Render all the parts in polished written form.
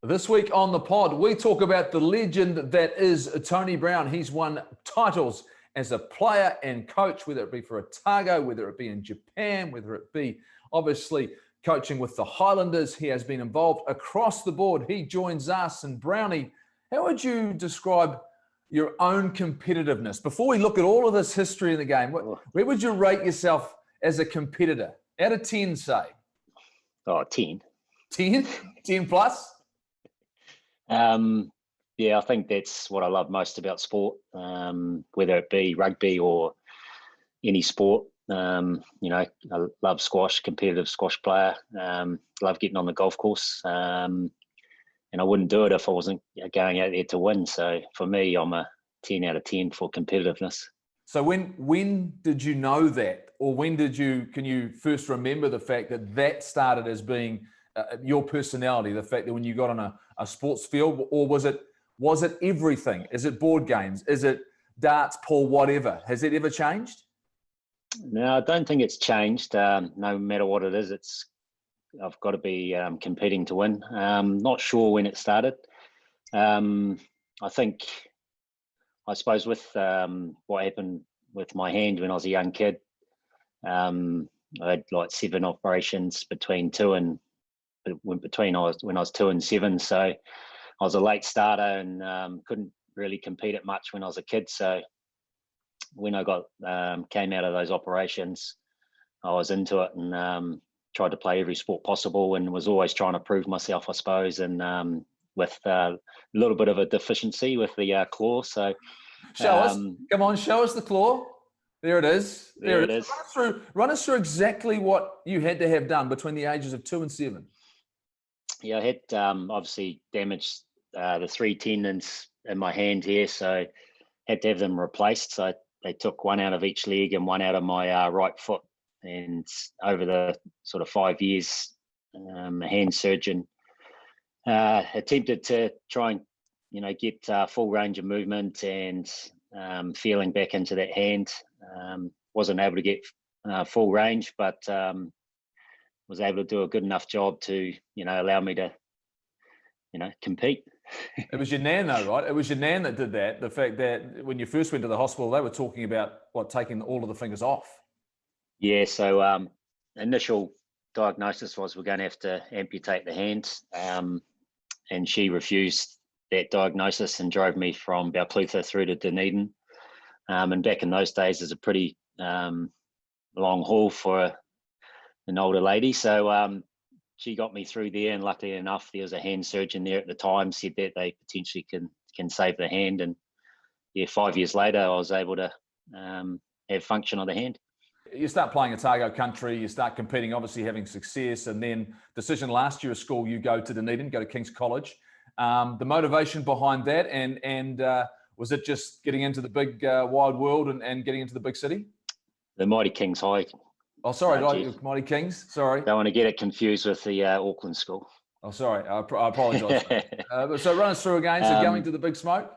This week on the pod, we talk about the legend that is Tony Brown. He's won titles as a player and coach, whether it be for Otago, whether it be in Japan, whether it be obviously coaching with the Highlanders. He has been involved across the board. He joins us. And Brownie, how would you describe your own competitiveness? Before we look at all of this history in the game, where would you rate yourself as a competitor? Out of 10, say. Oh, 10. 10? 10 plus? Yeah, I think that's what I love most about sport, whether it be rugby or any sport. I love squash, competitive squash player. Love getting on the golf course. And I wouldn't do it if I wasn't going out there to win. So for me, I'm a 10 out of 10 for competitiveness. So when did you know that? Or can you first remember the fact that started as being your personality, the fact that when you got on a sports field, or was it everything? Is it board games? Is it darts, pool, whatever? Has it ever changed? No, I don't think it's changed. No matter what it is, I've got to be competing to win. Not sure when it started. I suppose with what happened with my hand when I was a young kid, I had like 7 operations between when I was 2 and 7. So I was a late starter and couldn't really compete at much when I was a kid. So when I came out of those operations, I was into it and tried to play every sport possible and was always trying to prove myself, I suppose, and with a little bit of a deficiency with the claw. So show us the claw. There it is. There it is. Run us through exactly what you had to have done between the ages of 2 and 7. Yeah, I had obviously damaged the 3 tendons in my hand here, so had to have them replaced. So they took 1 out of each leg and 1 out of my right foot. And over the sort of 5 years, a hand surgeon attempted to try and get full range of movement and feeling back into that hand. Wasn't able to get full range, but was able to do a good enough job to allow me to compete. It was your nan though, right? It was your nan that did that. The fact that when you first went to the hospital, they were talking about taking all of the fingers off. Yeah, so initial diagnosis was we're going to have to amputate the hand, and she refused that diagnosis and drove me from Balclutha through to Dunedin. And back in those days, it's a pretty long haul for an older lady. So she got me through there, and luckily enough, there was a hand surgeon there at the time, said that they potentially can save the hand. And yeah, 5 years later, I was able to have function of the hand. You start playing Otago country, you start competing, obviously having success, and then decision last year of school, you go to Dunedin, go to King's College. The motivation behind that, and was it just getting into the big wide world and getting into the big city? The mighty King's High. Oh, sorry, mighty Kings. Sorry. Don't want to get it confused with the Auckland school. Oh, sorry. I apologise. So run us through again. So going to the big smoke.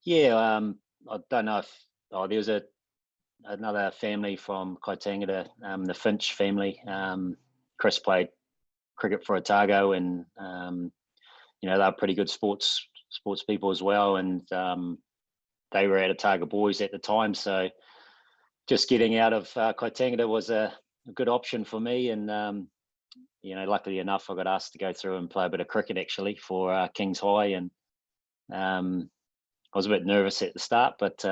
Yeah, I don't know if there was another family from Kaitangata, the Finch family. Chris played cricket for Otago, and they were pretty good sports people as well, and they were at Otago Boys at the time. So just getting out of Kaitangata was a good option for me, and luckily enough, I got asked to go through and play a bit of cricket actually for King's High, and I was a bit nervous at the start, but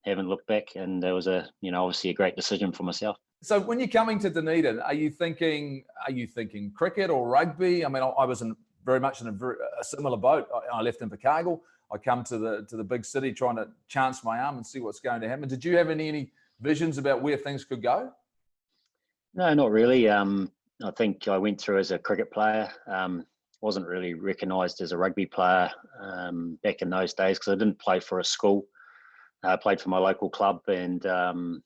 haven't looked back, and it was obviously a great decision for myself. So when you're coming to Dunedin, are you thinking cricket or rugby? I mean, I was very much in a similar boat. I left in Otago. I come to the big city trying to chance my arm and see what's going to happen. Did you have any visions about where things could go? No, not really. I think I went through as a cricket player. Wasn't really recognised as a rugby player back in those days because I didn't play for a school. I played for my local club, and and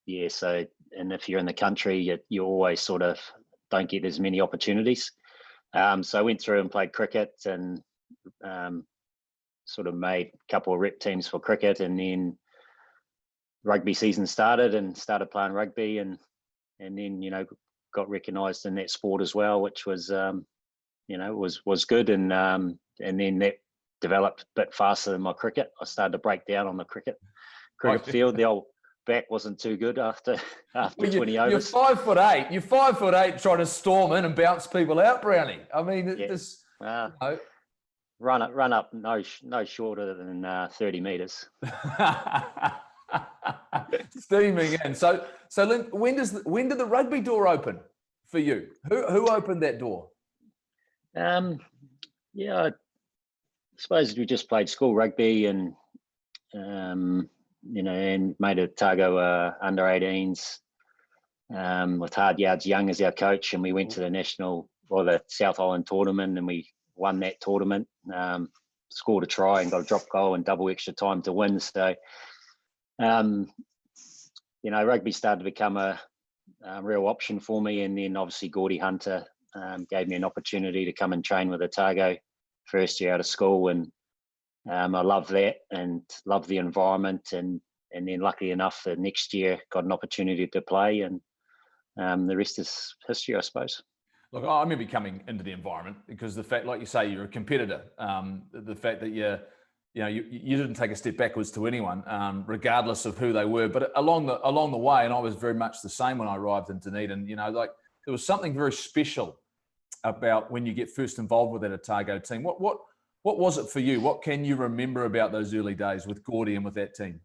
if you're in the country, you always sort of don't get as many opportunities. So I went through and played cricket, and sort of made a couple of rep teams for cricket, and then rugby season started playing rugby, and then got recognised in that sport as well, which was was good, and then that developed a bit faster than my cricket. I started to break down on the cricket field. The old back wasn't too good after Well, 20 overs. You're 5'8". You're 5'8", trying to storm in and bounce people out, Brownie. I mean, this. Run up no shorter than 30 meters. Steaming in. So Lynn, when did the rugby door open for you? Who opened that door? I suppose we just played school rugby and and made a Otago under 18s with Hard Yards Young as our coach, and we went to the South Island tournament, and we won that tournament. Scored a try and got a drop goal and double extra time to win. So, rugby started to become a real option for me, and then obviously Goldie Hunter gave me an opportunity to come and train with Otago first year out of school, and I loved that and loved the environment, and then luckily enough the next year got an opportunity to play, and the rest is history, I suppose. Look, I remember coming into the environment because the fact, like you say, you're a competitor. The fact that you didn't take a step backwards to anyone, regardless of who they were. But along the way, and I was very much the same when I arrived in Dunedin. There was something very special about when you get first involved with that Otago team. What was it for you? What can you remember about those early days with Goldie and with that team?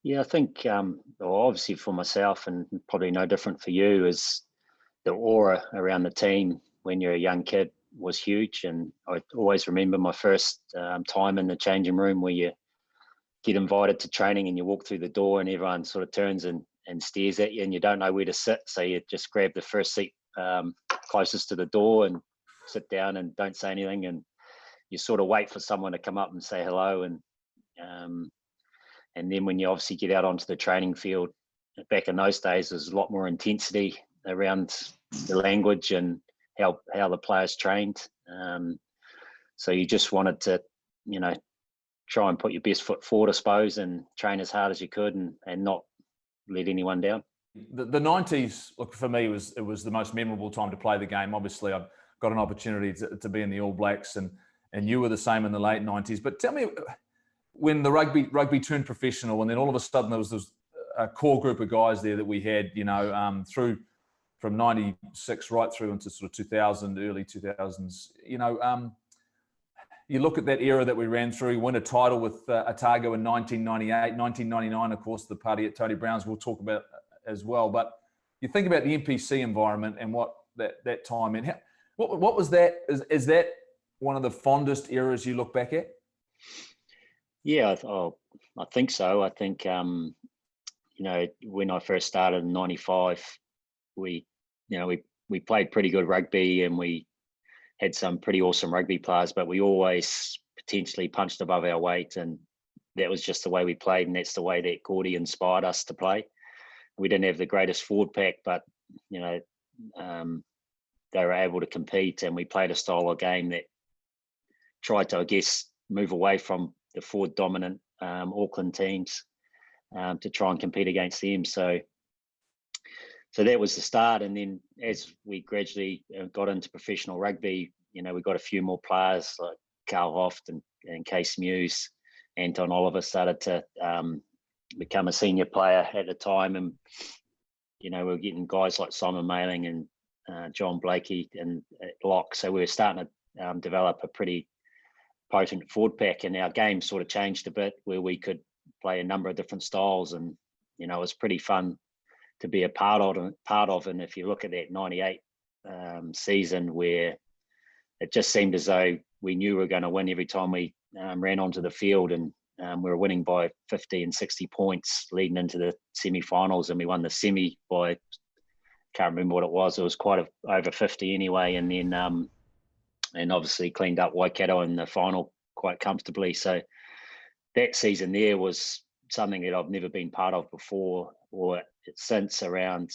Yeah, I think obviously for myself, and probably no different for you, is the aura around the team when you're a young kid was huge. And I always remember my first time in the changing room where you get invited to training and you walk through the door and everyone sort of turns and stares at you and you don't know where to sit. So you just grab the first seat closest to the door and sit down and don't say anything. And you sort of wait for someone to come up and say hello. And then when you obviously get out onto the training field, back in those days, there's a lot more intensity around the language and how the players trained. So you just wanted to, try and put your best foot forward, I suppose, and train as hard as you could and not let anyone down. The 90s, look, for me, it was the most memorable time to play the game. Obviously, I've got an opportunity to be in the All Blacks, and you were the same in the late 90s. But tell me, when the rugby turned professional, and then all of a sudden there was a core group of guys there that we had, through from 96 right through into sort of 2000, early 2000s. You look at that era that we ran through, win a title with Otago in 1998, 1999, of course, the party at Tony Brown's we'll talk about as well. But you think about the NPC environment and what that time and what was that? Is that one of the fondest eras you look back at? Yeah, I think so. I think when I first started in '95, we played pretty good rugby and we had some pretty awesome rugby players, but we always potentially punched above our weight, and that was just the way we played, and that's the way that Goldie inspired us to play. We didn't have the greatest forward pack, but they were able to compete, and we played a style of game that tried to, I guess, move away from the forward dominant Auckland teams to try and compete against them. So that was the start. And then as we gradually got into professional rugby, we got a few more players like Carl Hoft and Case Muse. Anton Oliver started to become a senior player at the time. And, we were getting guys like Simon Mailing and John Blakey and lock. So we were starting to develop a pretty potent forward pack, and our game sort of changed a bit where we could play a number of different styles, and it was pretty fun to be a part of. And if you look at that 98 season, where it just seemed as though we knew we were going to win every time we ran onto the field, and we were winning by 50 and 60 points leading into the semi-finals, and we won the semi by, can't remember what it was quite over 50 anyway, and then and obviously cleaned up Waikato in the final quite comfortably. So that season there was something that I've never been part of before or since, around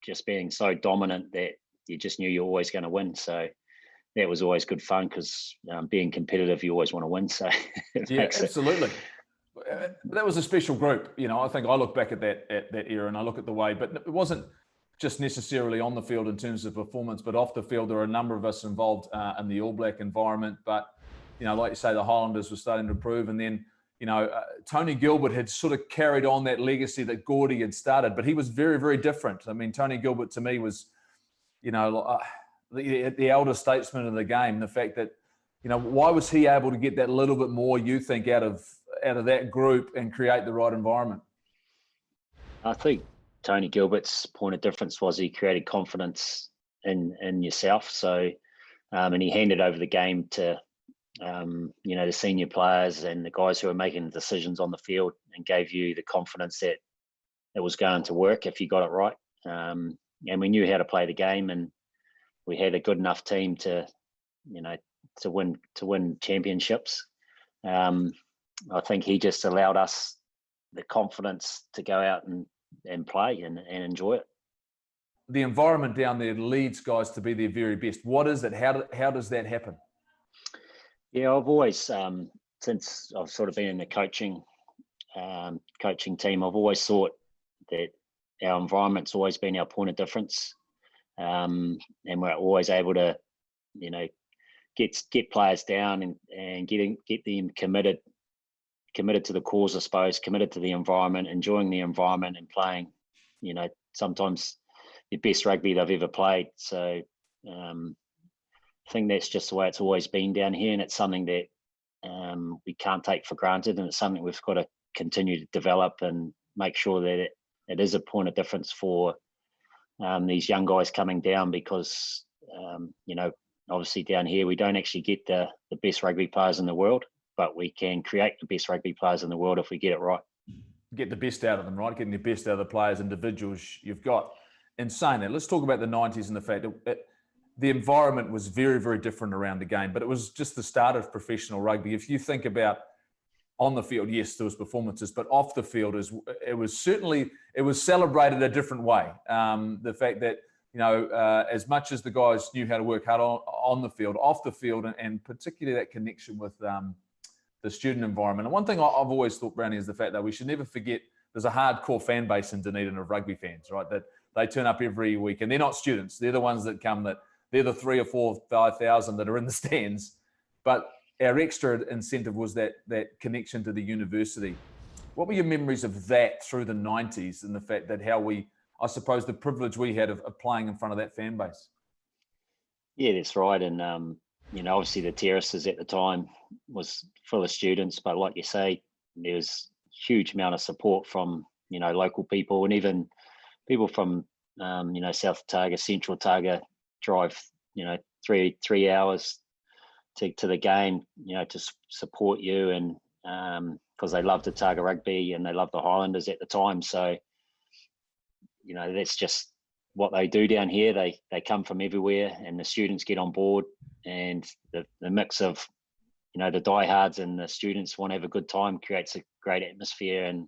just being so dominant that you just knew you're always going to win. So that was always good fun, because being competitive, you always want to win. So yeah, absolutely. That was a special group. I think I look back at that era and I look at the way, but it wasn't just necessarily on the field in terms of performance, but off the field, there are a number of us involved in the All Black environment. But, like you say, the Highlanders were starting to improve. And then, Tony Gilbert had sort of carried on that legacy that Goldie had started, but he was very, very different. I mean, Tony Gilbert to me was, the elder statesman of the game. The fact that, why was he able to get that little bit more, you think, out of that group and create the right environment? I think Tony Gilbert's point of difference was he created confidence in yourself. So, and he handed over the game to, the senior players and the guys who were making the decisions on the field, and gave you the confidence that it was going to work if you got it right. And we knew how to play the game, and we had a good enough team to win championships. I think he just allowed us the confidence to go out and play and enjoy it. The environment down there leads guys to be their very best. What is it? How does that happen? Yeah, I've always, since I've sort of been in the coaching team, I've always thought that our environment's always been our point of difference. And we're always able to, get players down and get them committed to the cause, I suppose, committed to the environment, enjoying the environment and playing, sometimes the best rugby they've ever played. So I think that's just the way it's always been down here, and it's something that we can't take for granted, and it's something we've got to continue to develop and make sure that it is a point of difference for these young guys coming down, because obviously down here we don't actually get the best rugby players in the world, but we can create the best rugby players in the world if we get it right. Get the best out of them, right? Getting the best out of the players, individuals you've got. In saying that, let's talk about the 90s and the fact that the environment was very, very different around the game, but it was just the start of professional rugby. If you think about on the field, yes, there was performances, but off the field, it was celebrated a different way. The fact that, as much as the guys knew how to work hard on the field, off the field, and particularly that connection with the student environment. And one thing I've always thought, Brownie, is the fact that we should never forget there's a hardcore fan base in Dunedin of rugby fans, right? That they turn up every week, and they're not students. They're the ones that come, that they're the 3,000 or 4,000 that are in the stands. But our extra incentive was that connection to the university. What were your memories of that through the 90s, and the fact that I suppose the privilege we had of playing in front of that fan base? Yeah, that's right. And, obviously the terraces at the time was full of students, but like you say, there was a huge amount of support from, local people, and even people from, South Otago, Central Otago, drive, 3 hours to the game, to support you, and because they loved Otago rugby and they loved the Highlanders at the time. So, that's just what they do down here. They come from everywhere, and the students get on board, and the mix of, the diehards and the students want to have a good time creates a great atmosphere, and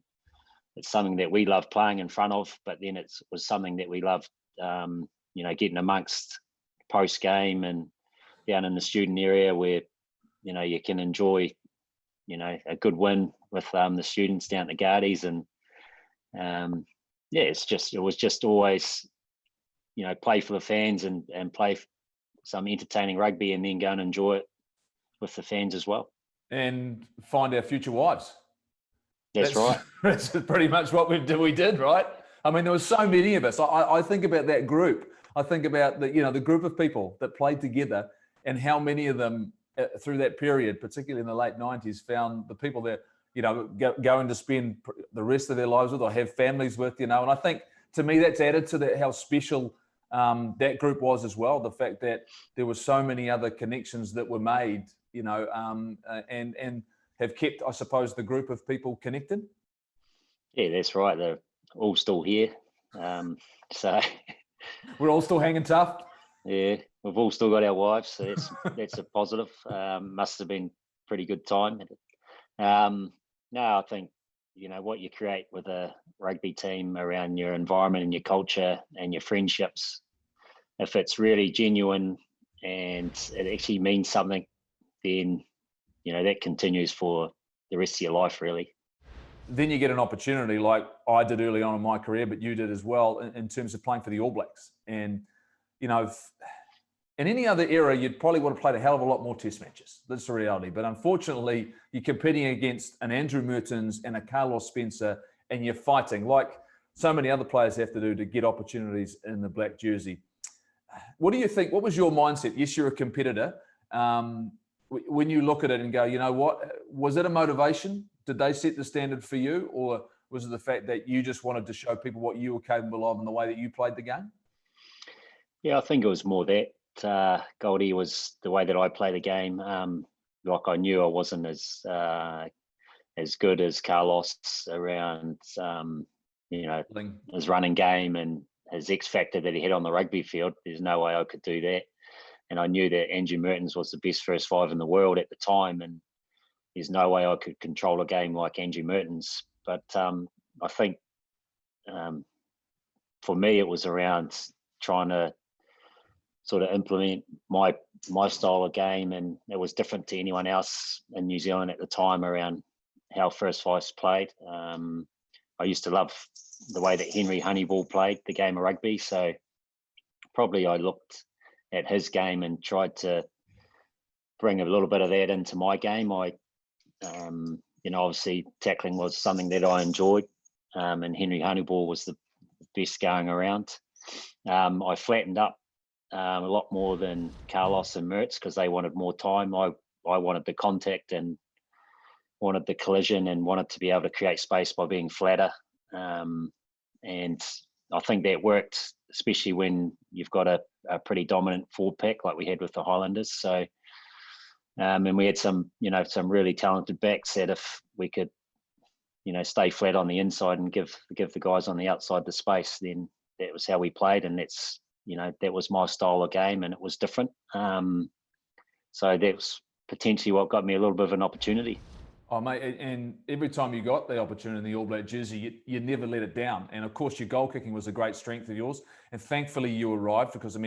it's something that we love playing in front of. But then it was something that we loved, getting amongst post game and down in the student area where, you can enjoy, a good win with the students down at the Guardies. And it was just always, play for the fans and play some entertaining rugby, and then go and enjoy it with the fans as well. And find our future wives. That's right. That's pretty much what we did, right? I mean, there were so many of us. I think about that group. I think about the group of people that played together, and how many of them through that period, particularly in the late 90s, found the people that, going to spend the rest of their lives with, or have families with, and I think to me that's added to that, how special that group was as well. The fact that there were so many other connections that were made, and have kept, I suppose, the group of people connected. Yeah, that's right. They're all still here. So we're all still hanging tough. Yeah, we've all still got our wives, so that's a positive. Must have been a pretty good time. No, I think, what you create with a rugby team around your environment and your culture and your friendships, if it's really genuine and it actually means something, then, that continues for the rest of your life, really. then you get an opportunity like I did early on in my career, but you did as well in terms of playing for the All Blacks. And, you know, in any other era, you'd probably would have played a hell of a lot more test matches. That's the reality. But unfortunately, you're competing against an Andrew Mertens and a Carlos Spencer, and you're fighting like so many other players have to do to get opportunities in the black jersey. What do you think? What was your mindset? Yes, you're a competitor. When you look at it and go, you know what? Was it a motivation? Did they set the standard for you? Or was it the fact that you just wanted to show people what you were capable of and the way that you played the game? Yeah, I think it was more that. Goldie, was the way that I play the game. Like I knew I wasn't as good as Carlos around, his running game and his X factor that he had on the rugby field. There's no way I could do that. And I knew that Andrew Mertens was the best first five in the world at the time, and there's no way I could control a game like Andrew Mertens. But I think for me, it was around trying to sort of implement my style of game, and it was different to anyone else in New Zealand at the time around how first fives played. I used to love the way that Henry Honeyball played the game of rugby, so probably I looked at his game and tried to bring a little bit of that into my game. Obviously tackling was something that I enjoyed, and Henry Honeyball was the best going around. I flattened up a lot more than Carlos and Mertz because they wanted more time. I wanted the contact and wanted the collision and wanted to be able to create space by being flatter. And I think that worked, especially when you've got a pretty dominant forward pack like we had with the Highlanders. So, and we had some really talented backs that if we could, stay flat on the inside and give the guys on the outside the space, then that was how we played. And that's, that was my style of game, and it was different. So that's potentially what got me a little bit of an opportunity. Oh, mate, and every time you got the opportunity in the All Black jersey, you never let it down. And of course, your goal kicking was a great strength of yours. And thankfully, you arrived, because I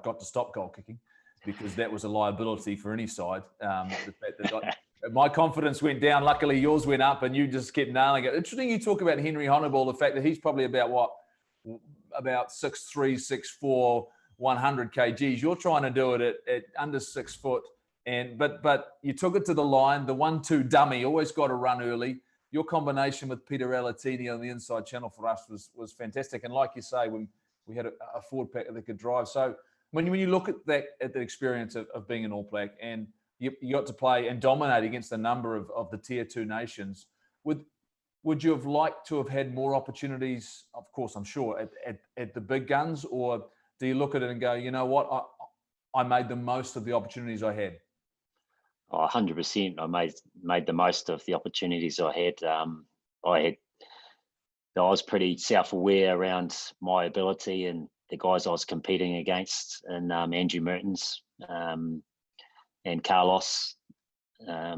got to stop goal kicking because that was a liability for any side. The fact that my confidence went down. Luckily, yours went up, and you just kept nailing it. Interesting, you talk about Henry Honeyball, the fact that he's probably about 6'3", 6'4", 100 kgs. You're trying to do it at under 6 foot. But you took it to the line. The 1-2 dummy always got to run early. Your combination with Peter Alatini on the inside channel for us was fantastic. And like you say, when we had a forward pack that could drive. So when you look at the experience of being an All Black, and you got to play and dominate against a number of the tier 2 nations, would you have liked to have had more opportunities? Of course, I'm sure at the big guns, or do you look at it and go, you know what, I made the most of the opportunities I had? 100%. I made the most of the opportunities I had. I was pretty self-aware around my ability and the guys I was competing against, and Andrew Mertens and Carlos. I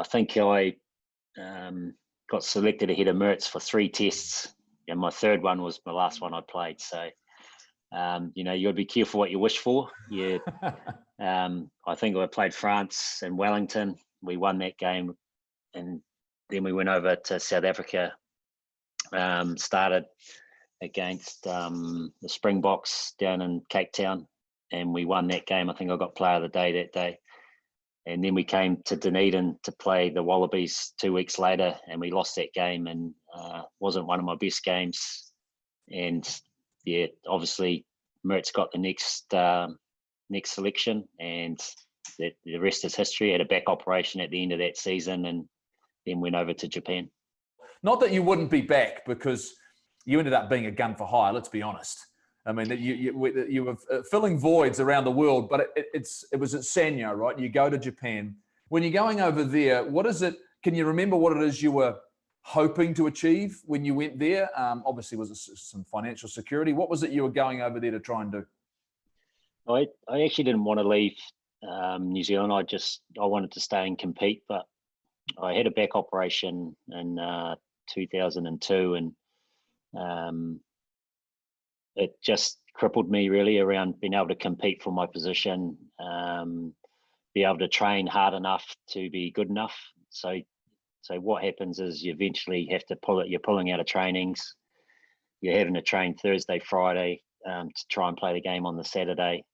think I got selected ahead of Mertz for 3 tests, and my third one was my last one I played. So, you got to be careful what you wish for. Yeah. I think I played France and Wellington. We won that game, and then we went over to South Africa. Started against the Springboks down in Cape Town, and we won that game. I think I got Player of the Day that day. And then we came to Dunedin to play the Wallabies 2 weeks later, and we lost that game, and wasn't one of my best games. And yeah, obviously Mertz got the next selection, and the rest is history. Had a back operation at the end of that season, and then went over to Japan. Not that you wouldn't be back, because you ended up being a gun for hire, let's be honest. I mean, you were filling voids around the world, but it was at Sanyo, right? You go to Japan. When you're going over there, what is it? Can you remember what it is you were hoping to achieve when you went there? Obviously, was it some financial security? What was it you were going over there to try and do? I actually didn't want to leave New Zealand. I wanted to stay and compete, but I had a back operation in 2002, and it just crippled me really around being able to compete for my position, be able to train hard enough to be good enough. So So what happens is you eventually have to you're pulling out of trainings. You're having to train Thursday, Friday to try and play the game on the Saturday.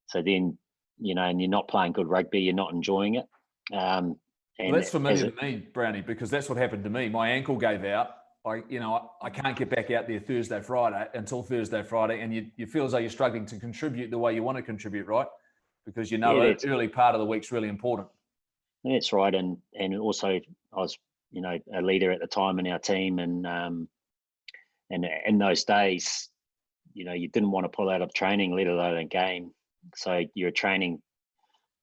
So then, and you're not playing good rugby, you're not enjoying it. And well, that's familiar to me, Brownie, because that's what happened to me. My ankle gave out. I can't get back out there Thursday, Friday, and you feel as though you're struggling to contribute the way you want to contribute, right? Because early part of the week's really important. That's right, and also I was a leader at the time in our team, and in those days, you didn't want to pull out of training, let alone a game. So you're training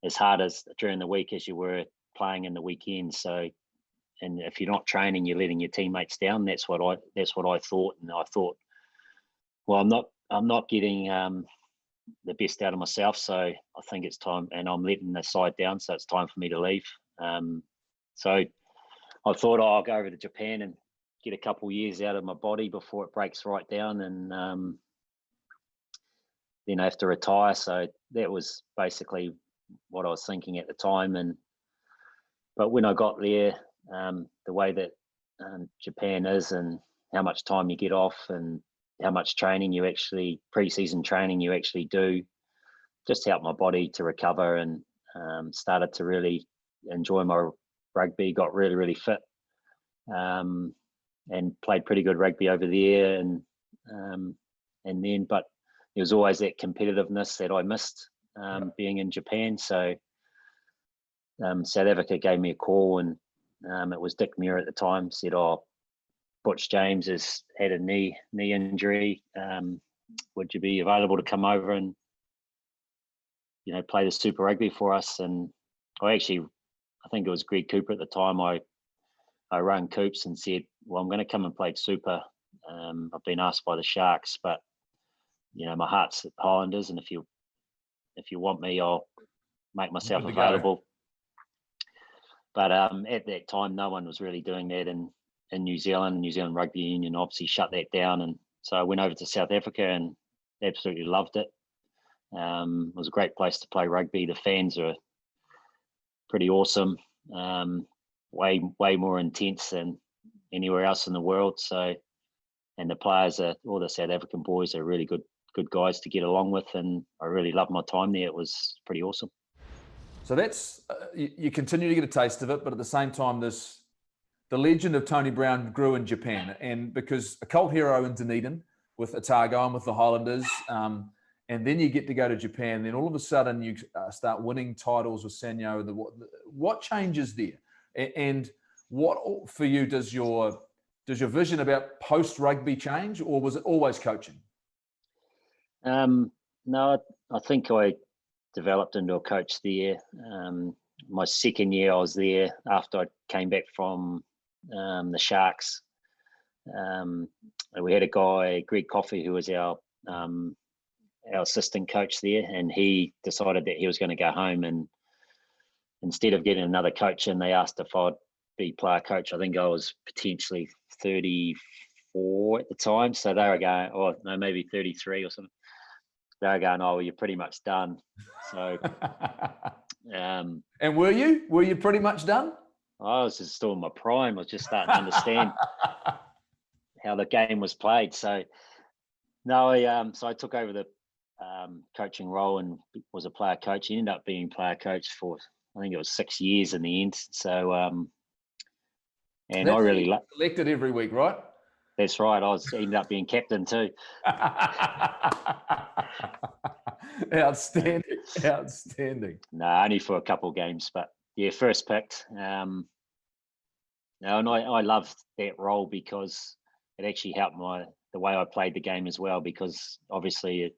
as hard as during the week as you were playing in the weekend. So, and if you're not training, you're letting your teammates down. That's what I thought, and I thought, well, I'm not getting the best out of myself. So I think it's time, and I'm letting the side down. So it's time for me to leave. So I thought I'll go over to Japan and get a couple of years out of my body before it breaks right down, and then I have to retire. So that was basically what I was thinking at the time. But when I got there, the way that Japan is, and how much time you get off, and how much training pre-season training you actually do, just helped my body to recover, and started to really enjoy my rugby, got really, really fit, and played pretty good rugby over there. And then, but there was always that competitiveness that I missed being in Japan. So South Africa gave me a call, and it was Dick Muir at the time, said, "Oh, Butch James has had a knee injury. Would you be available to come over and play the Super Rugby for us?" And I think it was Greg Cooper at the time. I rang Coops and said, "Well, I'm going to come and play Super. I've been asked by the Sharks, but my heart's at Highlanders, and if you want me, I'll make myself available." But at that time, no one was really doing that in New Zealand. New Zealand Rugby Union obviously shut that down, and so I went over to South Africa and absolutely loved it. It was a great place to play rugby. The fans are pretty awesome, way more intense than anywhere else in the world. So, and the players all the South African boys are really good guys to get along with, and I really loved my time there. It was pretty awesome. So that's you continue to get a taste of it, but at the same time, the legend of Tony Brown grew in Japan, and because a cult hero in Dunedin with Otago and with the Highlanders, and then you get to go to Japan. Then all of a sudden you start winning titles with Sanyo. What changes there, and what for you does your vision about post rugby change, or was it always coaching? No, I think I developed into a coach there. My second year I was there after I came back from the Sharks. We had a guy, Greg Coffey, who was our assistant coach there, and he decided that he was going to go home, and instead of getting another coach in, they asked if I'd be player coach. I think I was potentially 34 at the time, so they were going, oh no, maybe 33 or something. They were going, oh, well, you're pretty much done. So and were you pretty much done? I was just still in my prime. I was just starting to understand how the game was played. So no, so I took over the coaching role and was a player coach. He ended up being player coach for, I think it was 6 years in the end. So and I really selected every week, right? That's right. I ended up being captain too. Outstanding. No, only for a couple of games, but yeah, first picked. And I loved that role because it actually helped the way I played the game as well. Because obviously,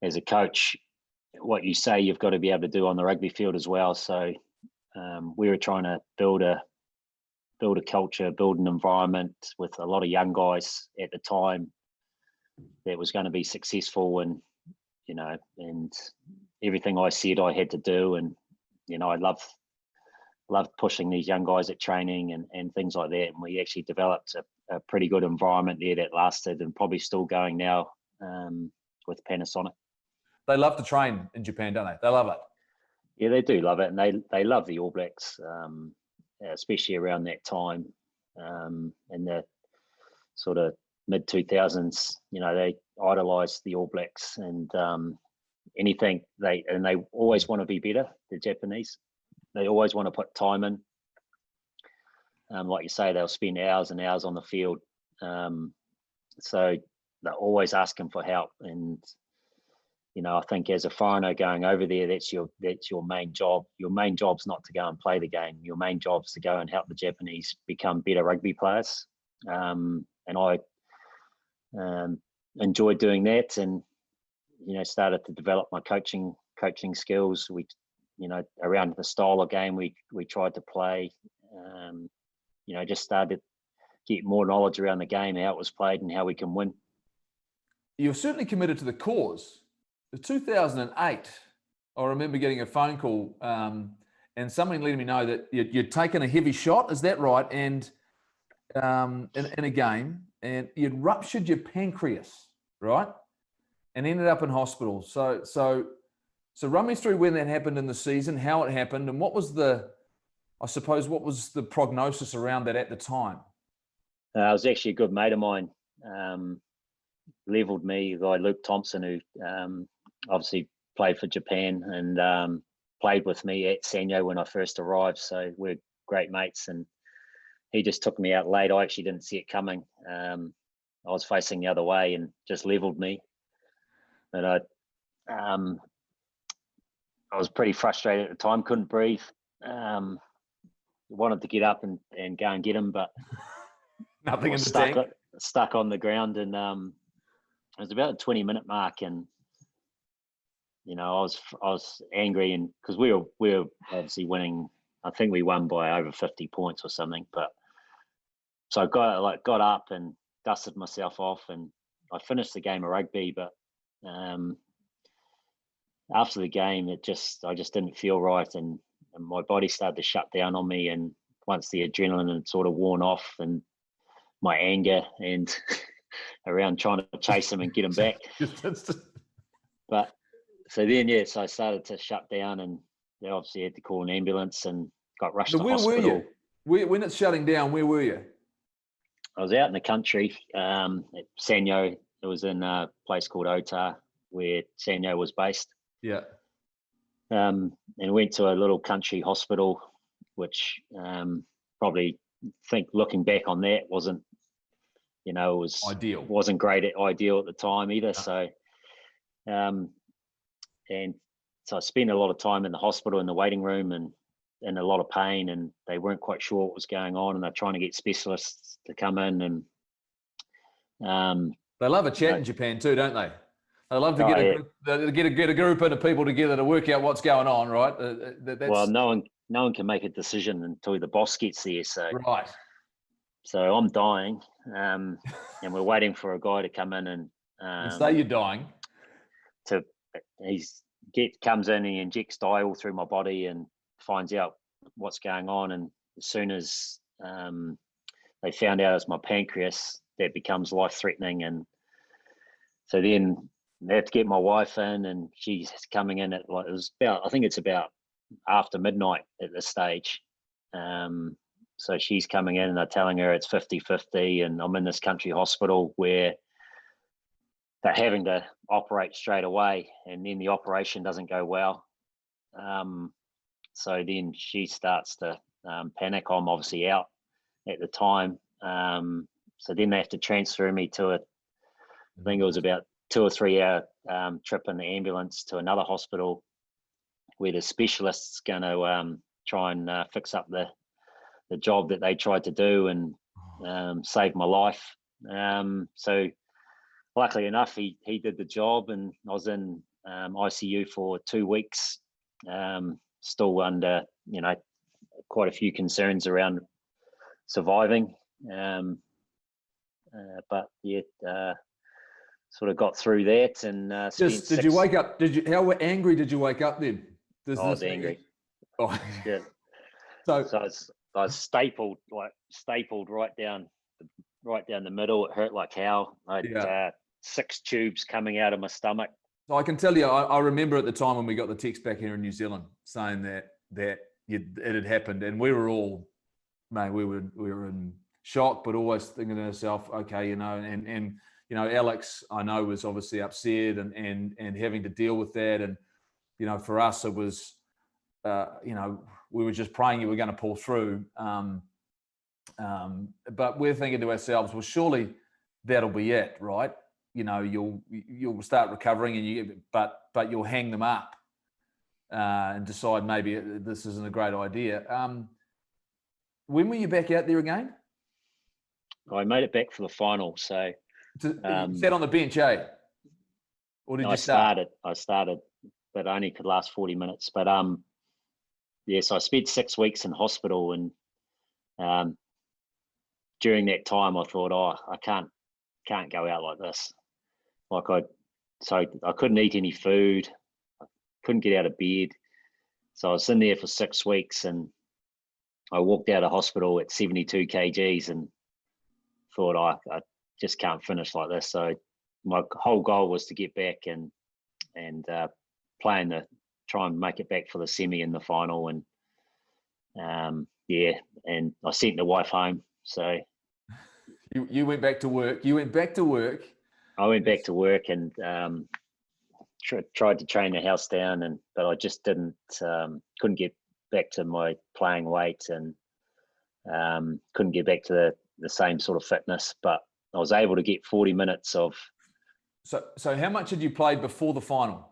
as a coach, what you say you've got to be able to do on the rugby field as well. So we were trying to build a culture, build an environment with a lot of young guys at the time that was going to be successful, and and everything I said I had to do, and I loved pushing these young guys at training and things like that, and we actually developed a pretty good environment there that lasted, and probably still going now with Panasonic. They love to train in Japan, don't they? They love it. Yeah, they do love it, and they love the All Blacks. especially around that time, in the sort of mid 2000s. They idolised the All Blacks, and anything they always want to be better. The Japanese, they always want to put time in. Like you say, they'll spend hours and hours on the field. So they're always asking for help, and I think as a foreigner going over there, that's your main job. Your main job's not to go and play the game. Your main job's to go and help the Japanese become better rugby players. And I enjoyed doing that, and started to develop my coaching skills. We, around the style of game we tried to play. Just started to get more knowledge around the game, how it was played, and how we can win. You're certainly committed to the cause. In 2008, I remember getting a phone call and somebody letting me know that you'd taken a heavy shot. Is that right? And in a game, and you'd ruptured your pancreas, right? And ended up in hospital. So run me through when that happened in the season, how it happened, and what was the prognosis around that at the time? It was actually a good mate of mine. Levelled me, a guy Luke Thompson, who obviously played for Japan and played with me at Sanyo when I first arrived. So we're great mates, and he just took me out late. I actually didn't see it coming. I was facing the other way and just levelled me. But I was pretty frustrated at the time, couldn't breathe. Wanted to get up and go and get him, but nothing in the tank. Stuck on the ground, and it was about a 20-minute mark, and I was angry, and because we were obviously winning. I think we won by over 50 points or something. But so I got up and dusted myself off, and I finished the game of rugby. But after the game, I just didn't feel right, and my body started to shut down on me. And once the adrenaline had sort of worn off, and my anger and around trying to chase him and get him back. But so then, so I started to shut down, and they obviously had to call an ambulance and got rushed to hospital. Where were you? When it's shutting down, where were you? I was out in the country at Sanyo. It was in a place called Otago, where Sanyo was based. Yeah. And went to a little country hospital, which probably think looking back on that wasn't, it was ideal. Wasn't ideal at the time either. No. So, and so I spent a lot of time in the hospital in the waiting room and in a lot of pain, and they weren't quite sure what was going on, and they're trying to get specialists to come in. And they love a chat in Japan too, don't they? They love to get a group of people together to work out what's going on, right? Well, no one can make a decision until the boss gets there. So right. So I'm dying, and we're waiting for a guy to come in and say you're dying. Comes in and he injects dye all through my body and finds out what's going on. And as soon as they found out it's my pancreas, that becomes life-threatening. And so then they had to get my wife in, and she's coming in at I think it's about after midnight at this stage. So she's coming in and they're telling her it's 50-50, and I'm in this country hospital where they're having to operate straight away, and then the operation doesn't go well. So then she starts to panic. I'm obviously out at the time. So then they have to transfer me to I think it was about 2 or 3 hour trip in the ambulance to another hospital where the specialist's going to try and fix up the job that they tried to do and save my life. So luckily enough, he did the job, and I was in ICU for 2 weeks, still under, quite a few concerns around surviving. But sort of got through that, and did you wake up? How angry did you wake up then? I was angry. Oh yeah. So I was stapled right down the middle. It hurt like hell. I had 6 tubes coming out of my stomach. So I can tell you, I remember at the time when we got the text back here in New Zealand saying that it had happened, and we were all mate, we were in shock, but always thinking to ourselves, okay, and Alex, I know, was obviously upset and having to deal with that, and for us it was, we were just praying you were going to pull through, but we're thinking to ourselves, well, surely that'll be it, right? You'll start recovering, but you'll hang them up and decide maybe this isn't a great idea. When were you back out there again? I made it back for the final. So you sat on the bench, eh? Or did you start? I started, but only could last 40 minutes. But so I spent 6 weeks in hospital, and during that time I thought, I can't go out like this. So I couldn't eat any food, I couldn't get out of bed. So I was in there for 6 weeks, and I walked out of hospital at 72 kgs and thought, I just can't finish like this. So my whole goal was to get back and try and make it back for the semi and the final. And and I sent the wife home. So you went back to work. I went back to work and tried to train the house down, but I just couldn't get back to my playing weight, and couldn't get back to the same sort of fitness. But I was able to get 40 minutes of. So how much had you played before the final?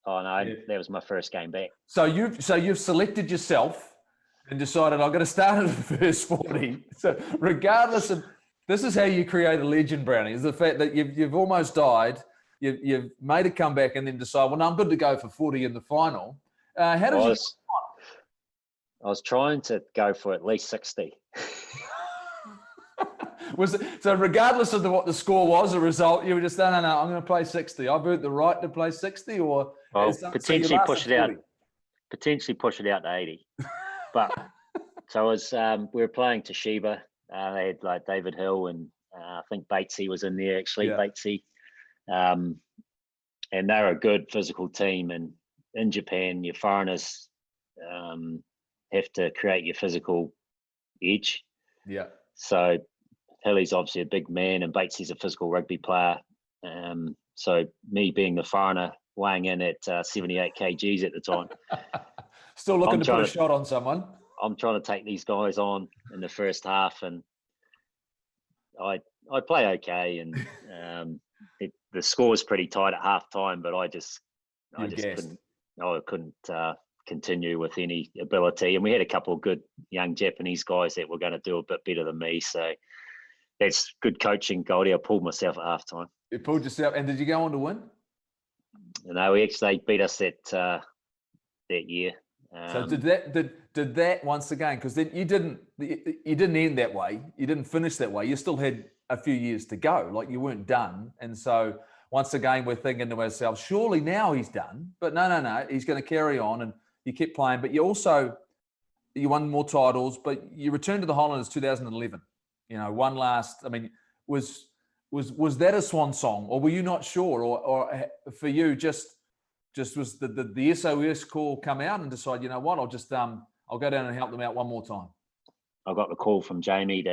Oh no, that was my first game back. So you've selected yourself and decided I'm going to start at the first 40. So regardless of, this is how you create a legend, Brownie, is the fact that you've almost died, you've made a comeback, and then decide, well, no, I'm good to go for 40 in the final. How did you? I was trying to go for at least 60. So regardless of what the score was, the result, you were just, no, I'm going to play 60. I've earned the right to play 60, or potentially push it out. Potentially push it out to 80. But so I was, we were playing Toshiba. They had like David Hill and I think Batesy was in there actually. Yeah. Batesy, and they're a good physical team. And in Japan, your foreigners have to create your physical edge. Yeah. So Hilly's obviously a big man, and Batesy's a physical rugby player. So me being the foreigner, weighing in at 78 kgs at the time. Still looking to put a shot on someone. I'm trying to take these guys on in the first half, and I play okay, and the score was pretty tight at half time, but I just couldn't continue with any ability. And we had a couple of good young Japanese guys that were going to do a bit better than me. So that's good coaching, Goldie. I pulled myself at half time. You pulled yourself, and did you go on to win? No, they beat us that year. So did that once again, because then you didn't end that way, you didn't finish that way, you still had a few years to go, like you weren't done. And so once again we're thinking to ourselves, surely now he's done, but no, he's going to carry on. And you kept playing, but you won more titles, but you returned to the Highlanders 2011. One last, I mean, was that a swan song, or were you not sure, or for you just was the SOS call come out and decide, you know what, I'll go down and help them out one more time? I got the call from Jamie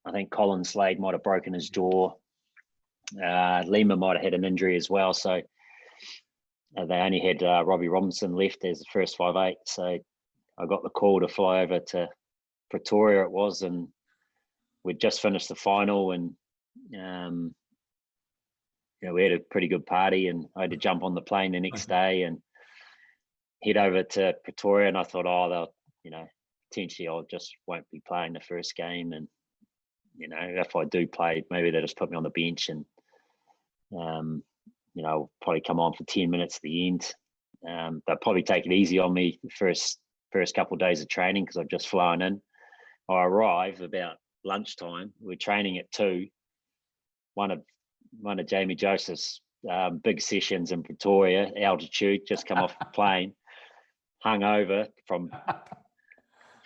I think Colin Slade might have broken his jaw. Lima might have had an injury as well. So they only had Robbie Robinson left as the first 5'8". So I got the call to fly over to Pretoria, it was, and we'd just finished the final, and we had a pretty good party, and I had to jump on the plane the next day and head over to Pretoria. And I thought, potentially I just won't be playing the first game, and if I do play, maybe they'll just put me on the bench, and I'll probably come on for 10 minutes at the end. They'll probably take it easy on me the first couple of days of training because I've just flown in. I arrive about lunchtime. We're training at 2. One of Jamie Joseph's big sessions in Pretoria, altitude, just come off the plane, hung over from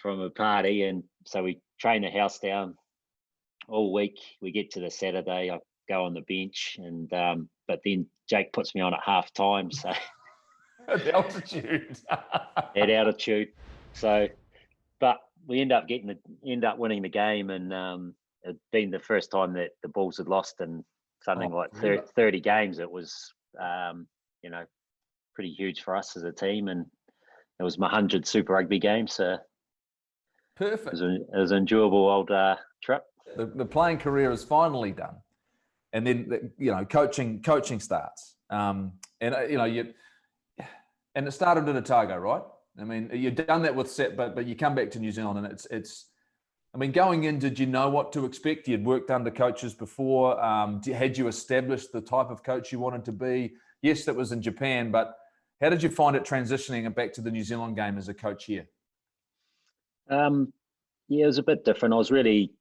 a party. And so we train the house down all week. We get to the Saturday, I go on the bench, and but then Jake puts me on at half time. So at altitude. At altitude. So, but we end up winning the game, and it'd been the first time that the Bulls had lost in something like 30 games. It was pretty huge for us as a team, and it was my 100th Super Rugby game, so perfect. It was an enjoyable old trip. The playing career is finally done, and then coaching starts, and it started in Otago, right? I mean, you've done that with Set, but you come back to New Zealand, and it's. I mean, going in, did you know what to expect? You'd worked under coaches before. Had you established the type of coach you wanted to be? Yes, that was in Japan, but how did you find it transitioning back to the New Zealand game as a coach here? Yeah, it was a bit different. I was really,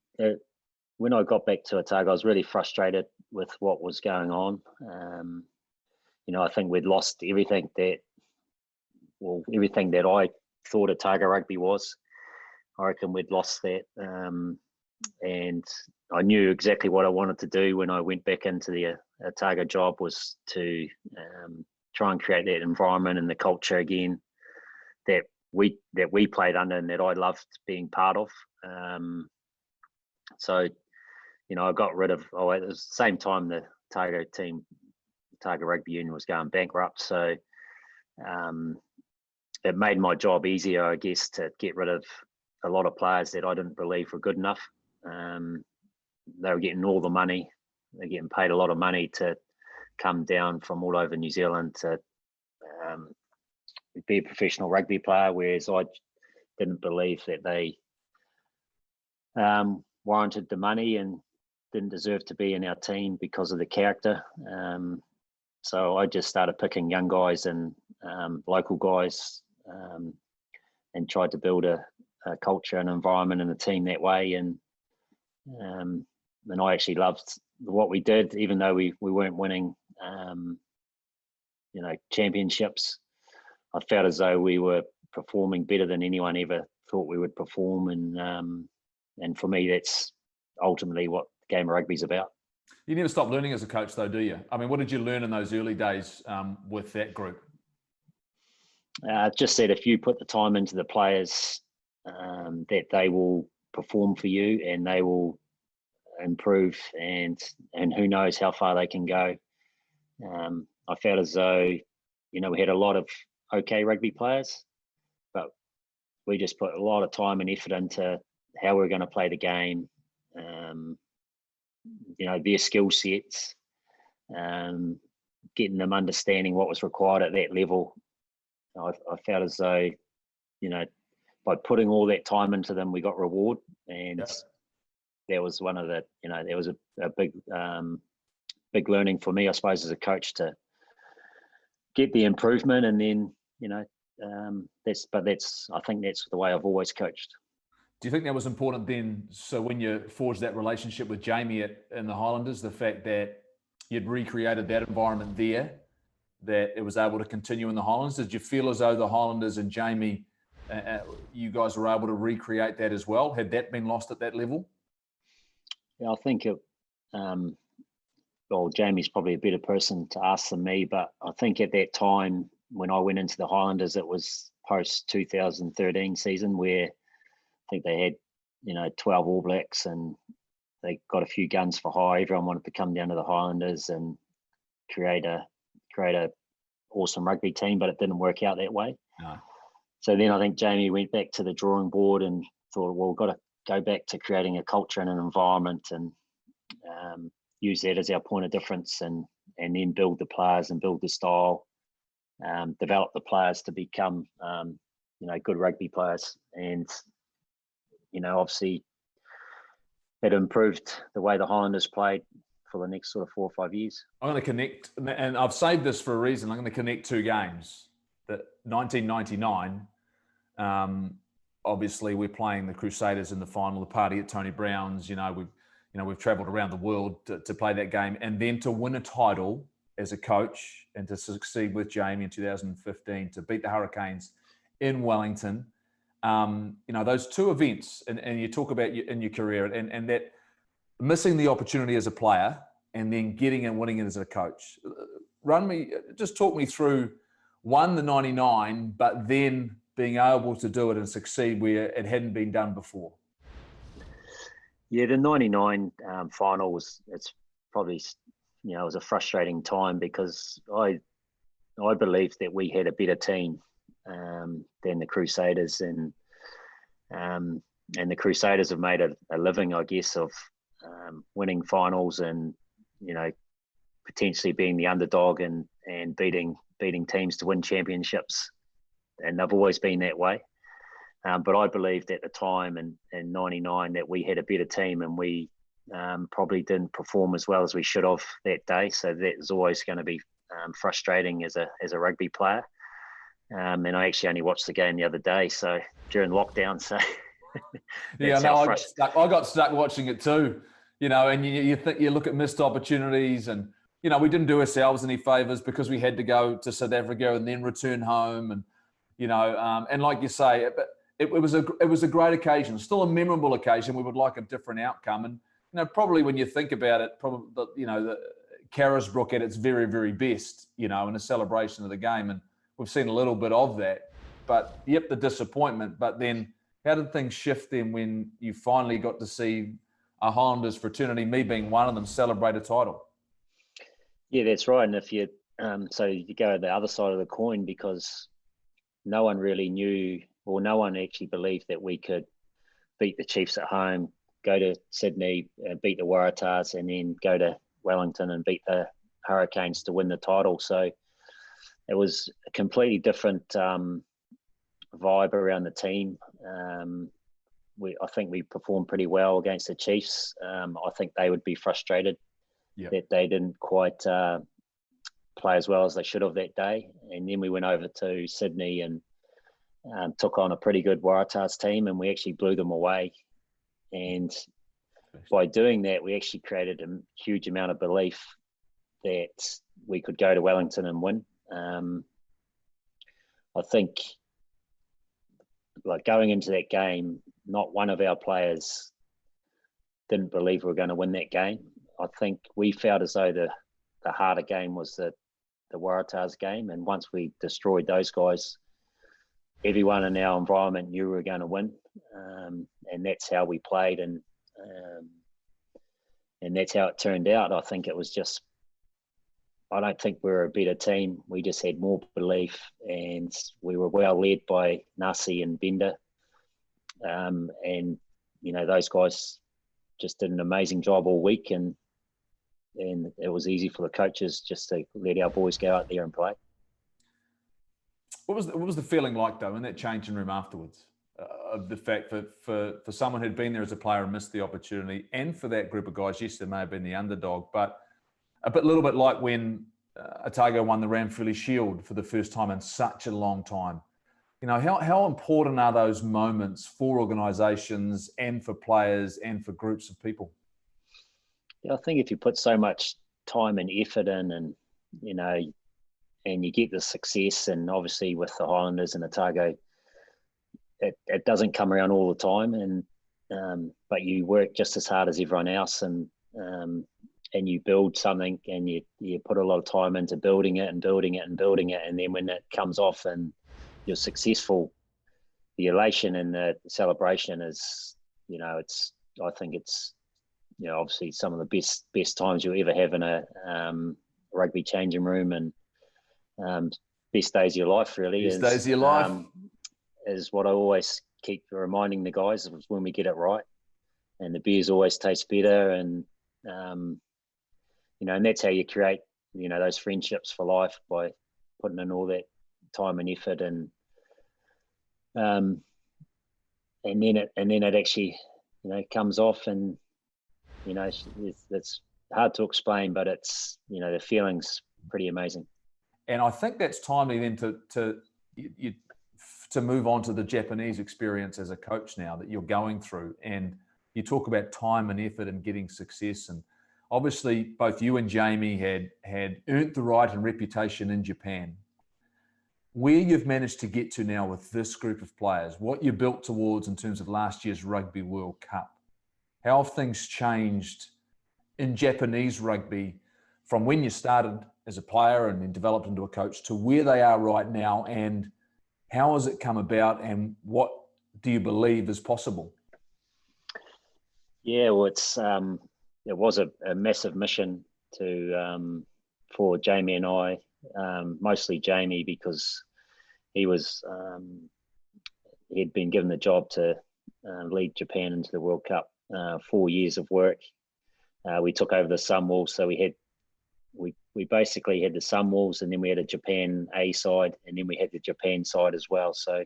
when I got back to Otago, I was really frustrated with what was going on. I think we'd lost everything that I thought Otago rugby was. I reckon we'd lost that. And I knew exactly what I wanted to do when I went back into the Otago job, was to try and create that environment and the culture again that we played under and that I loved being part of. So, I got rid of, at the same time the Otago Rugby Union was going bankrupt. So it made my job easier, I guess, to get rid of a lot of players that I didn't believe were good enough. They were getting all the money. They're getting paid a lot of money to come down from all over New Zealand to be a professional rugby player, whereas I didn't believe that they warranted the money and didn't deserve to be in our team because of the character. So I just started picking young guys and local guys and tried to build a culture and environment and a team that way. And I actually loved what we did, even though we weren't winning, championships. I felt as though we were performing better than anyone ever thought we would perform. And for me, that's ultimately what the game of rugby is about. You never stop learning as a coach, though, do you? I mean, what did you learn in those early days with that group? Just that if you put the time into the players, that they will perform for you and they will improve, and who knows how far they can go. I felt as though, we had a lot of okay rugby players, but we just put a lot of time and effort into how we're going to play the game, their skill sets, getting them understanding what was required at that level. I felt as though, by putting all that time into them, we got reward. And that was one of the, there was a big learning for me, I suppose, as a coach, to get the improvement. And then, I think that's the way I've always coached. Do you think that was important then? So when you forged that relationship with Jamie in the Highlanders, the fact that you'd recreated that environment there, that it was able to continue in the Highlanders, did you feel as though the Highlanders and Jamie, you guys were able to recreate that as well? Had that been lost at that level? Yeah, I think Jamie's probably a better person to ask than me, but I think at that time when I went into the Highlanders, it was post 2013 season, where I think they had, 12 All Blacks, and they got a few guns for hire. Everyone wanted to come down to the Highlanders and create a awesome rugby team, but it didn't work out that way. No. So then I think Jamie went back to the drawing board and thought, well, we've got to go back to creating a culture and an environment, and use that as our point of difference, and then build the players and build the style, develop the players to become, good rugby players. And, obviously it improved the way the Highlanders played for the next sort of 4 or 5 years. I'm going to connect, and I've saved this for a reason. I'm going to connect two games. That 1999, obviously we're playing the Crusaders in the final, the party at Tony Brown's. We've travelled around the world to play that game, and then to win a title as a coach and to succeed with Jamie in 2015, to beat the Hurricanes in Wellington. Those two events, and you talk about in your career, and that missing the opportunity as a player and then getting and winning it as a coach. Talk me through, one, the 99, but then being able to do it and succeed where it hadn't been done before? Yeah, the '99 final it's probably, it was a frustrating time because I believed that we had a better team than the Crusaders, and the Crusaders have made a living, I guess, of winning finals and potentially being the underdog and beating teams to win championships, and they've always been that way. But I believed at the time in '99 that we had a better team, and we probably didn't perform as well as we should have that day. So that's always going to be frustrating as a rugby player. And I actually only watched the game the other day, so during lockdown. So yeah, no, I got stuck watching it too. And you look at missed opportunities, and we didn't do ourselves any favors because we had to go to South Africa and then return home, and and like you say, it was a great occasion, still a memorable occasion. We would like a different outcome, and probably when you think about it, probably the Carisbrook at its very, very best, in a celebration of the game, and we've seen a little bit of that. But yep, the disappointment. But then, how did things shift then when you finally got to see a Highlanders fraternity, me being one of them, celebrate a title? Yeah, that's right. And if you so you go to the other side of the coin, because no one really knew, or no one actually believed that we could beat the Chiefs at home, go to Sydney, beat the Waratahs, and then go to Wellington and beat the Hurricanes to win the title. So it was a completely different vibe around the team. I think we performed pretty well against the Chiefs. I think they would be frustrated that they didn't quite play as well as they should have that day. And then we went over to Sydney and took on a pretty good Waratahs team, and we actually blew them away. And by doing that, we actually created a huge amount of belief that we could go to Wellington and win. I think, like, going into that game, not one of our players didn't believe we were going to win that game. I think we felt as though the harder game was the Waratahs game, and once we destroyed those guys, everyone in our environment knew we were going to win, and that's how we played, and that's how it turned out. I think it was just, I don't think we were a better team. We just had more belief, and we were well led by Nasi and Bender, and those guys just did an amazing job all week, and it was easy for the coaches just to let our boys go out there and play. What was the feeling like, though, in that changing room afterwards? Of the fact that for someone who'd been there as a player and missed the opportunity, and for that group of guys, yes, they may have been the underdog, but a little bit like when Otago won the Ranfurly Shield for the first time in such a long time. How important are those moments for organisations and for players and for groups of people? Yeah, I think if you put so much time and effort in, and and you get the success, and obviously with the Highlanders and Otago, it doesn't come around all the time, and but you work just as hard as everyone else, and you build something, and you put a lot of time into building it, and then when it comes off and you're successful, the elation and the celebration is, I think it's, obviously some of the best times you'll ever have in a rugby changing room, and best days of your life, really. Best days of your life. Is what I always keep reminding the guys, is when we get it right, and the beers always taste better, and and that's how you create, those friendships for life, by putting in all that time and effort, and then it actually, comes off, and it's hard to explain, but it's, the feeling's pretty amazing. And I think that's timely then to move on to the Japanese experience as a coach now that you're going through. And you talk about time and effort and getting success. And obviously both you and Jamie had earned the right and reputation in Japan. Where you've managed to get to now with this group of players, what you built towards in terms of last year's Rugby World Cup, how have things changed in Japanese rugby from when you started as a player and then developed into a coach to where they are right now, and How has it come about, and what do you believe is possible? Yeah, well, it was a massive mission to for Jamie and I, mostly Jamie, because he was he'd been given the job to lead Japan into the World Cup. 4 years of work. We took over the Sunwolves, so we basically had the Sunwolves, and then we had a Japan A side, and then we had the Japan side as well. So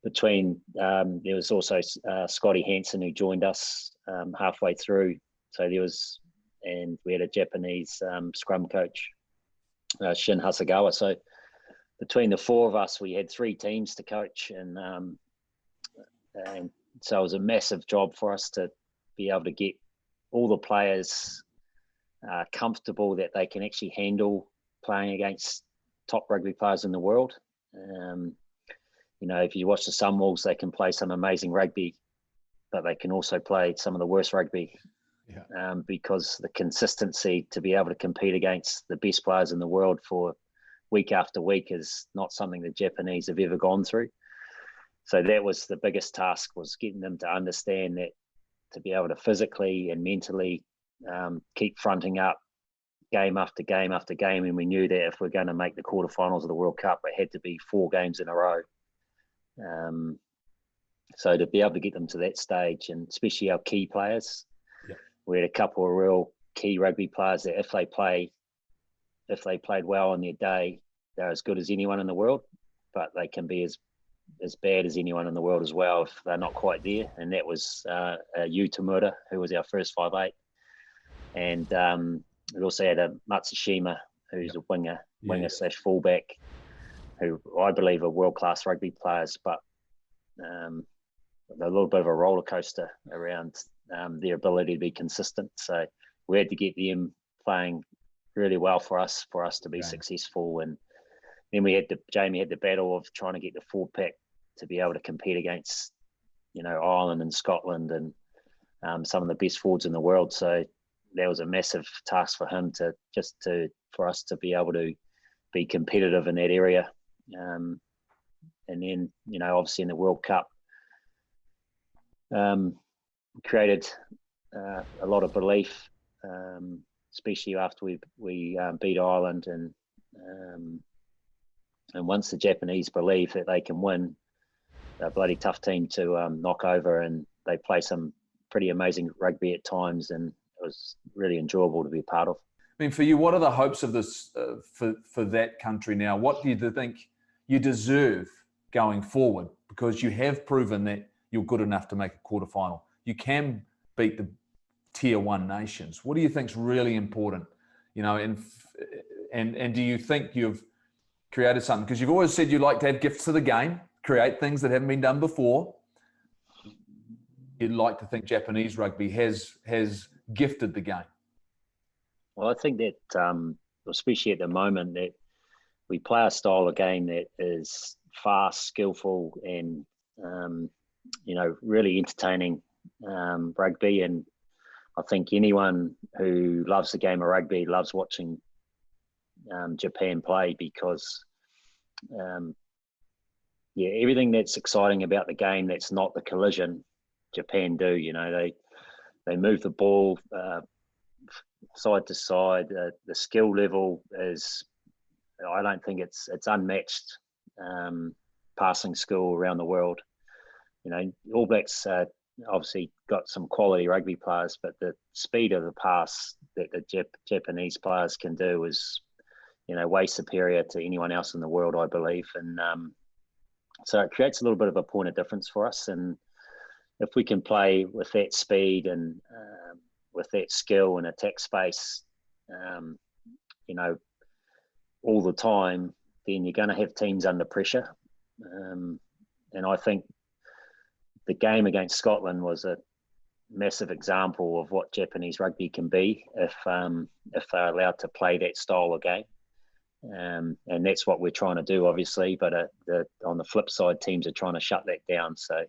between there was also Scotty Hansen, who joined us halfway through. So and we had a Japanese scrum coach, Shin Hasegawa. So between the four of us, we had 3 teams to coach, and so it was a massive job for us to be able to get all the players comfortable that they can actually handle playing against top rugby players in the world. If you watch the Sunwolves, they can play some amazing rugby, but they can also play some of the worst rugby. Yeah. Because the consistency to be able to compete against the best players in the world for week after week is not something the Japanese have ever gone through. So that was the biggest task, was getting them to understand that, to be able to physically and mentally keep fronting up game after game after game. And we knew that if we're going to make the quarterfinals of the World Cup, it had to be 4 games in a row. So to be able to get them to that stage, and especially our key players, yeah. We had a couple of real key rugby players that if they played well on their day, they're as good as anyone in the world, but they can be as bad as anyone in the world as well if they're not quite there. And that was Yu Tamura, who was our first 5'8", and we also had a Matsushima, who's a winger / fullback, who I believe are world-class rugby players, but a little bit of a roller coaster around their ability to be consistent. So we had to get them playing really well for us to be successful. And then Jamie had the battle of trying to get the 4-pack to be able to compete against, Ireland and Scotland and some of the best forwards in the world. So that was a massive task for him for us to be able to be competitive in that area. And then, obviously in the World Cup, created a lot of belief, especially after we beat Ireland, and once the Japanese believe that they can win, they're a bloody tough team to knock over, and they play some pretty amazing rugby at times, and it was really enjoyable to be a part of. I mean, for you, what are the hopes of this for that country now? What do you think you deserve going forward? Because you have proven that you're good enough to make a quarterfinal. You can beat the tier 1 nations. What do you think is really important? And do you think you've created something? Because you've always said you like to have gifts to the game, create things that haven't been done before. You'd like to think Japanese rugby has gifted the game. Well, I think that, especially at the moment, that we play a style of game that is fast, skillful, and really entertaining rugby. And I think anyone who loves the game of rugby loves watching Japan play, because everything that's exciting about the game that's not the collision, Japan do. They move the ball side to side. The skill level is, I don't think it's unmatched passing skill around the world. All Blacks obviously got some quality rugby players, but the speed of the pass that the Japanese players can do is, way superior to anyone else in the world, I believe. And so it creates a little bit of a point of difference for us. And if we can play with that speed and with that skill and attack space, all the time, then you're going to have teams under pressure. And I think the game against Scotland was a massive example of what Japanese rugby can be if they're allowed to play that style of game. And that's what we're trying to do, obviously. But on the flip side, teams are trying to shut that down. So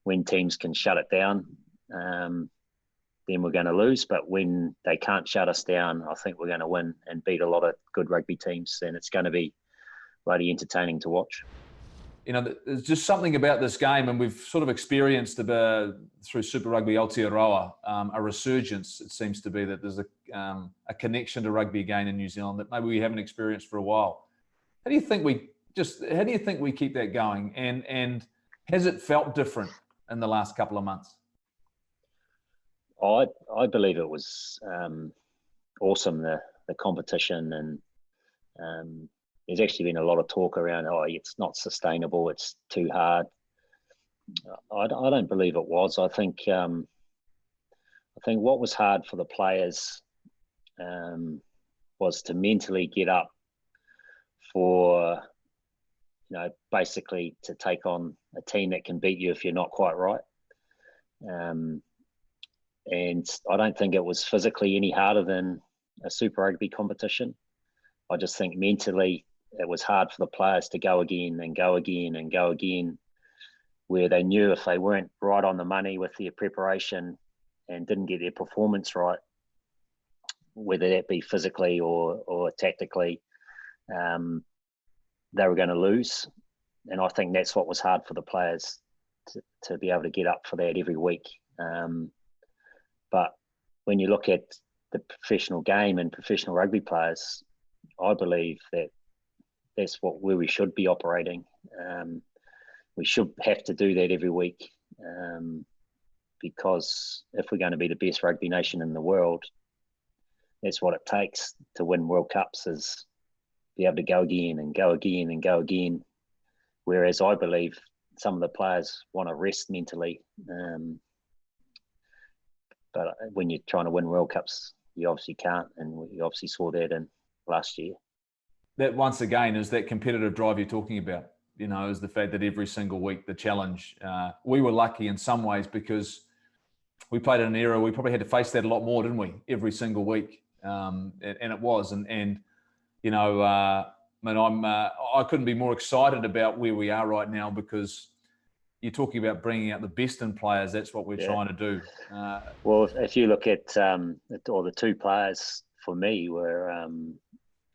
when teams can shut it down, then we're going to lose. But when they can't shut us down, I think we're going to win and beat a lot of good rugby teams. And it's going to be bloody entertaining to watch. you know, there's just something about this game, and we've sort of experienced through Super Rugby Aotearoa a resurgence. It seems to be that there's a connection to rugby again in New Zealand that maybe we haven't experienced for a while. How do you think we keep that going? And has it felt different in the last couple of months? I believe it was awesome, the competition, and there's actually been a lot of talk around, it's not sustainable, it's too hard. I don't believe it was. I think what was hard for the players was to mentally get up for, basically to take on a team that can beat you if you're not quite right. And I don't think it was physically any harder than a Super Rugby competition. I just think mentally it was hard for the players to go again and go again and go again, where they knew if they weren't right on the money with their preparation and didn't get their performance right, whether that be physically or tactically, they were going to lose. And I think that's what was hard for the players to be able to get up for that every week. But when you look at the professional game and professional rugby players, I believe that that's where we should be operating. We should have to do that every week, because if we're going to be the best rugby nation in the world, that's what it takes to win World Cups, is be able to go again and go again and go again. Whereas I believe some of the players want to rest mentally. But when you're trying to win World Cups, you obviously can't. And we obviously saw that in last year. That once again is that competitive drive you're talking about, is the fact that every single week, the challenge, we were lucky in some ways because we played in an era we probably had to face that a lot more, didn't we? Every single week. And it was. And I couldn't be more excited about where we are right now, because you're talking about bringing out the best in players. That's what we're trying to do. Well, if you look at the two players for me were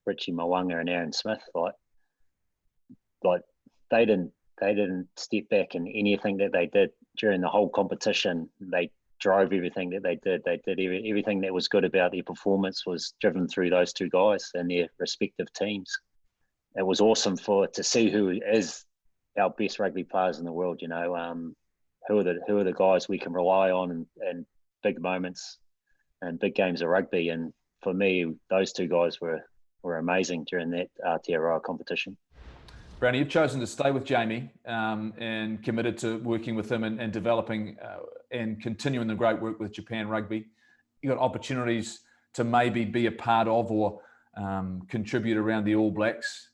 Richie Mwanga and Aaron Smith. Like they didn't step back in anything that they did during the whole competition. They drove everything that they did. They did everything that was good about their performance was driven through those two guys and their respective teams. It was awesome to see who is our best rugby players in the world. Who are the guys we can rely on in big moments and big games of rugby. And for me, those two guys were amazing during that Aotearoa competition. Brownie, you've chosen to stay with Jamie and committed to working with him and developing and continuing the great work with Japan Rugby. You've got opportunities to maybe be a part of or contribute around the All Blacks.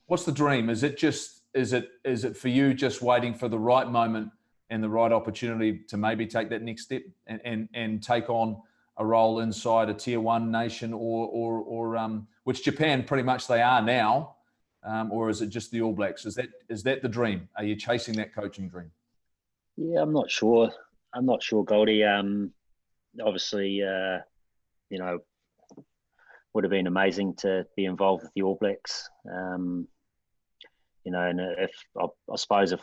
What's the dream? Is it for you just waiting for the right moment and the right opportunity to maybe take that next step and take on a role inside a tier one nation or which Japan pretty much they are now, or is it just the All Blacks? Is that the dream? Are you chasing that coaching dream? Yeah, I'm not sure, Goldie. Obviously, would have been amazing to be involved with the All Blacks. And if I suppose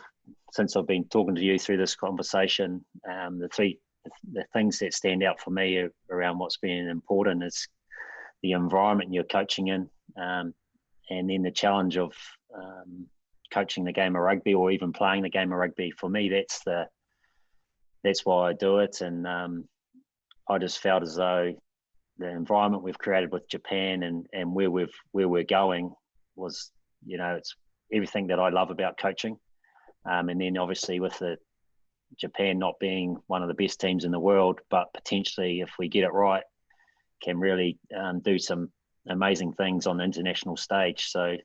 since I've been talking to you through this conversation, the things that stand out for me around what's been important is the environment you're coaching in, and then the challenge of coaching the game of rugby or even playing the game of rugby. For me, that's why I do it. And I just felt as though the environment we've created with Japan and where we're going was, it's everything that I love about coaching. And then obviously with the Japan not being one of the best teams in the world, but potentially if we get it right, can really do some amazing things on the international stage. So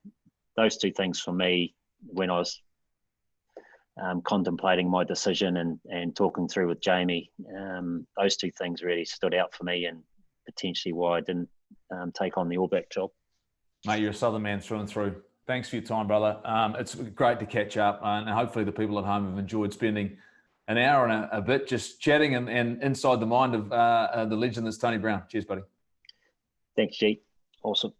those two things for me, when I was contemplating my decision and talking through with Jamie, those two things really stood out for me and potentially why I didn't take on the All Black job. Mate, you're a Southern man through and through. Thanks for your time, brother. It's great to catch up, and hopefully the people at home have enjoyed spending an hour and a bit just chatting and inside the mind of the legend that's Tony Brown. Cheers, buddy. Thanks, G. Awesome.